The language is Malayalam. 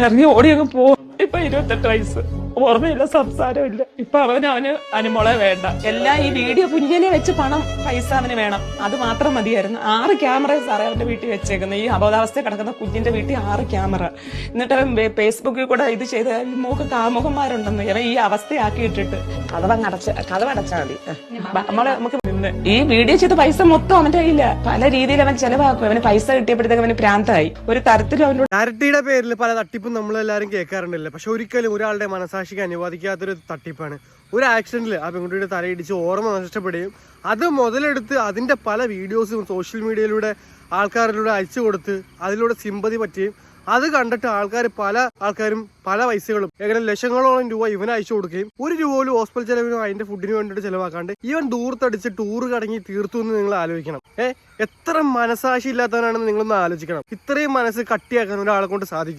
ഇറങ്ങി ഓടി അങ്ങ് പോകും. ഇപ്പൊ 28 വയസ്സ്, ഓർമ്മയില്ല, സംസാരമില്ല. ഇപ്പൊ അവന് അനുമോളെ വേണ്ട. എല്ലാം ഈ വീഡിയോ കുഞ്ഞിനെ വെച്ച് പൈസ അവന് വേണം, അത് മാത്രം മതിയായിരുന്നു. 6 ക്യാമറ സാറേ അവന്റെ വീട്ടിൽ വെച്ചേക്കുന്നത്. ഈ അബോധാവസ്ഥ കിടക്കുന്ന കുഞ്ഞിന്റെ വീട്ടിൽ 6 ക്യാമറ. എന്നിട്ട് അവൻ ഫേസ്ബുക്കിൽ കൂടെ ഇത് ചെയ്ത് മൂക്ക് കാമുകന്മാരുണ്ടെന്ന് ഇവൻ ഈ അവസ്ഥയാക്കി ഇട്ടിട്ട് കഥവടച്ചാൽ മതി. നമുക്ക് ഈ വീഡിയോ ചെയ്ത പൈസ മൊത്തം അവന്റെ കയ്യില്ല. പല രീതിയിൽ അവൻ ചെലവാക്കും. അവന് പൈസ കിട്ടിയപ്പോഴത്തേക്ക് അവന് ഭ്രാന്തായി. ഒരു തരത്തിലും അവനോട് ചാരിറ്റിയുടെ പേരിൽ പല തട്ടിപ്പും നമ്മളെല്ലാരും കേൾക്കാറുണ്ടല്ലോ. പക്ഷെ ഒരിക്കലും ഒരാളുടെ മനസാക്ഷിക്ക് അനുവദിക്കാത്തൊരു തട്ടിപ്പാണ്. ഒരു ആക്സിഡന്റിൽ ആ പെൺകുട്ടിയുടെ തലയിടിച്ച് ഓർമ്മ നഷ്ടപ്പെടുകയും അത് മുതലെടുത്ത് അതിന്റെ പല വീഡിയോസും സോഷ്യൽ മീഡിയയിലൂടെ ആൾക്കാരിലൂടെ അയച്ചു കൊടുത്ത് അതിലൂടെ സിമ്പതി പറ്റുകയും അത് കണ്ടിട്ട് പല ആൾക്കാരും പല പൈസകളും ഏകദേശം ലക്ഷങ്ങളോളം രൂപ ഇവന് അയച്ചു കൊടുക്കുകയും 1 രൂപ പോലും ഹോസ്പിറ്റൽ ചെലവിനും അതിന്റെ ഫുഡിന് വേണ്ടിയിട്ട് ചെലവാക്കാണ്ട് ഇവൻ ദൂരത്തടിച്ച് ടൂറ് കടങ്ങി തീർത്തു എന്ന് നിങ്ങൾ ആലോചിക്കണം. എത്ര മനസാക്ഷി ഇല്ലാത്തവനാണെന്ന് നിങ്ങളൊന്ന് ആലോചിക്കണം. ഇത്രയും മനസ്സ് കട്ടിയാക്കാൻ ഒരാളെ കൊണ്ട് സാധിക്കും?